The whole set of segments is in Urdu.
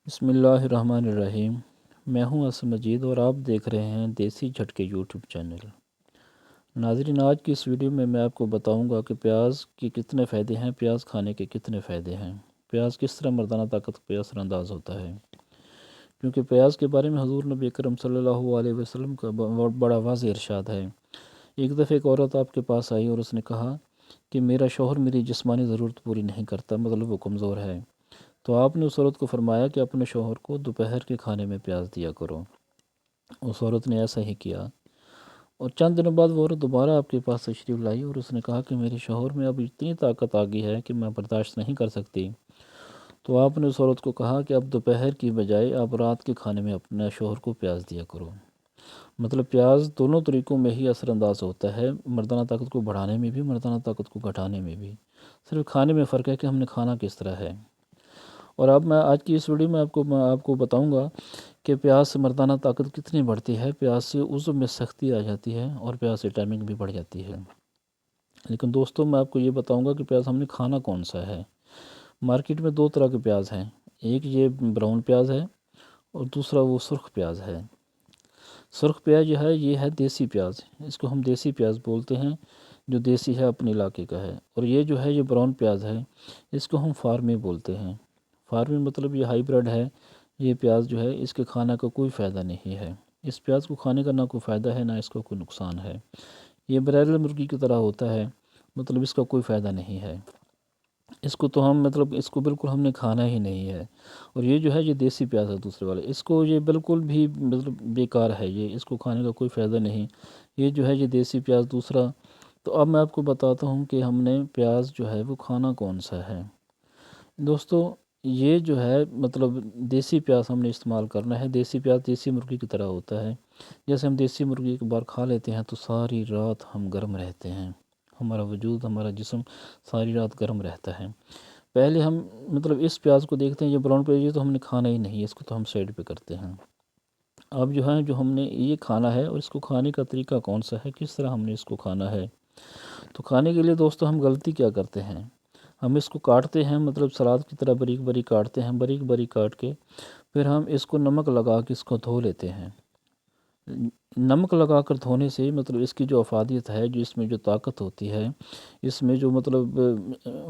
بسم اللہ الرحمن الرحیم۔ میں ہوں اسد مجید اور آپ دیکھ رہے ہیں دیسی جھٹکے یوٹیوب چینل۔ ناظرین، آج کی اس ویڈیو میں آپ کو بتاؤں گا کہ پیاز کے کتنے فائدے ہیں، پیاز کھانے کے کتنے فائدے ہیں، پیاز کس طرح مردانہ طاقت پہ اثر انداز ہوتا ہے۔ کیونکہ پیاز کے بارے میں حضور نبی اکرم صلی اللہ علیہ وسلم کا بڑا واضح ارشاد ہے۔ ایک دفعہ ایک عورت آپ کے پاس آئی اور اس نے کہا کہ میرا شوہر میری جسمانی ضرورت پوری نہیں کرتا، مطلب وہ کمزور ہے۔ تو آپ نے اس عورت کو فرمایا کہ اپنے شوہر کو دوپہر کے کھانے میں پیاز دیا کرو۔ اس عورت نے ایسا ہی کیا، اور چند دنوں بعد وہ عورت دوبارہ آپ کے پاس تشریف لائی اور اس نے کہا کہ میرے شوہر میں اب اتنی طاقت آ گئی ہے کہ میں برداشت نہیں کر سکتی۔ تو آپ نے اس عورت کو کہا کہ اب دوپہر کی بجائے آپ رات کے کھانے میں اپنے شوہر کو پیاز دیا کرو۔ مطلب پیاز دونوں طریقوں میں ہی اثر انداز ہوتا ہے، مردانہ طاقت کو بڑھانے میں بھی، مردانہ طاقت کو گھٹانے میں بھی۔ صرف کھانے میں فرق ہے کہ ہم نے کھانا کس طرح ہے۔ اور اب میں آج کی اس ویڈیو میں آپ کو بتاؤں گا کہ پیاز سے مردانہ طاقت کتنی بڑھتی ہے، پیاز سے عضو میں سختی آ جاتی ہے اور پیاز سے ٹائمنگ بھی بڑھ جاتی ہے۔ لیکن دوستوں، میں آپ کو یہ بتاؤں گا کہ پیاز ہم نے کھانا کون سا ہے۔ مارکیٹ میں دو طرح کے پیاز ہیں، ایک یہ براؤن پیاز ہے اور دوسرا وہ سرخ پیاز ہے۔ سرخ پیاز جو ہے یہ ہے دیسی پیاز، اس کو ہم دیسی پیاز بولتے ہیں، جو دیسی ہے، اپنے علاقے کا ہے۔ اور یہ جو ہے یہ براؤن پیاز ہے، اس کو ہم فارمی بولتے ہیں۔ فارمی مطلب یہ ہائی بریڈ ہے۔ یہ پیاز جو ہے اس کے کھانے کا کوئی فائدہ نہیں ہے، اس پیاز کو کھانے کا نہ کوئی فائدہ ہے نہ اس کا کوئی نقصان ہے۔ یہ برائلر مرغی کی طرح ہوتا ہے، مطلب اس کا کوئی فائدہ نہیں ہے، اس کو تو ہم اس کو بالکل ہم نے کھانا ہی نہیں ہے۔ اور یہ جو ہے یہ دیسی پیاز ہے دوسرے والے، اس کو یہ بالکل بھی بیکار ہے، یہ اس کو کھانے کا کوئی فائدہ نہیں۔ یہ جو ہے یہ دیسی پیاز دوسرا۔ تو اب میں آپ کو بتاتا ہوں کہ ہم نے پیاز جو ہے وہ کھانا کون سا ہے۔ دوستو، یہ جو ہے دیسی پیاز ہم نے استعمال کرنا ہے۔ دیسی پیاز دیسی مرغی کی طرح ہوتا ہے۔ جیسے ہم دیسی مرغی ایک بار کھا لیتے ہیں تو ساری رات ہم گرم رہتے ہیں، ہمارا وجود، ہمارا جسم ساری رات گرم رہتا ہے۔ پہلے ہم اس پیاز کو دیکھتے ہیں، یہ براؤن پیاز، یہ تو ہم نے کھانا ہی نہیں، اس کو تو ہم سائڈ پہ کرتے ہیں۔ اب جو ہم نے یہ کھانا ہے، اور اس کو کھانے کا طریقہ کون سا ہے، کس طرح ہم نے اس کو کھانا ہے۔ تو کھانے کے لیے دوستو ہم غلطی کیا کرتے ہیں، ہم اس کو کاٹتے ہیں، سلاد کی طرح باریک باریک کاٹتے ہیں، باریک باریک کاٹ کے پھر ہم اس کو نمک لگا کے اس کو دھو لیتے ہیں۔ نمک لگا کر دھونے سے اس کی جو افادیت ہے، جو اس میں جو طاقت ہوتی ہے، اس میں جو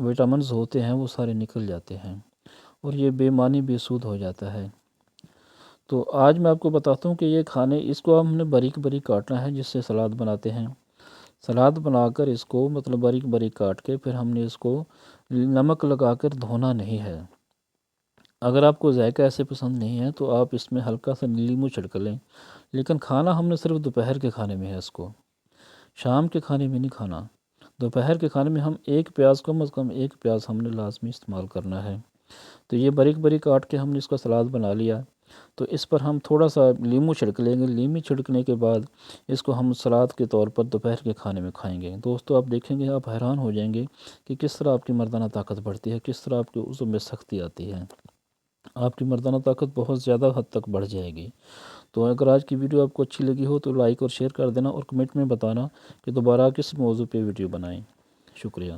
وٹامنز ہوتے ہیں وہ سارے نکل جاتے ہیں، اور یہ بے معنی بے سود ہو جاتا ہے۔ تو آج میں آپ کو بتاتا ہوں کہ یہ اس کو ہم نے باریک باریک کاٹنا ہے، جس سے سلاد بناتے ہیں۔ سلاد بنا کر اس کو باریک باریک کاٹ کے پھر ہم نے اس کو نمک لگا کر دھونا نہیں ہے۔ اگر آپ کو ذائقہ ایسے پسند نہیں ہے تو آپ اس میں ہلکا سا لیمو چھڑک لیں، لیکن کھانا ہم نے صرف دوپہر کے کھانے میں ہے، اس کو شام کے کھانے میں نہیں کھانا۔ دوپہر کے کھانے میں ہم ایک پیاز، کم از کم ایک پیاز ہم نے لازمی استعمال کرنا ہے۔ تو یہ باریک باریک کاٹ کے ہم نے اس کا سلاد بنا لیا، تو اس پر ہم تھوڑا سا لیمو چھڑک لیں گے۔ لیمو چھڑکنے کے بعد اس کو ہم سلاد کے طور پر دوپہر کے کھانے میں کھائیں گے۔ دوستو، آپ دیکھیں گے، آپ حیران ہو جائیں گے کہ کس طرح آپ کی مردانہ طاقت بڑھتی ہے، کس طرح آپ کے عضو میں سختی آتی ہے، آپ کی مردانہ طاقت بہت زیادہ حد تک بڑھ جائے گی۔ تو اگر آج کی ویڈیو آپ کو اچھی لگی ہو تو لائک اور شیئر کر دینا، اور کمنٹ میں بتانا کہ دوبارہ کس موضوع پہ ویڈیو بنائیں۔ شکریہ۔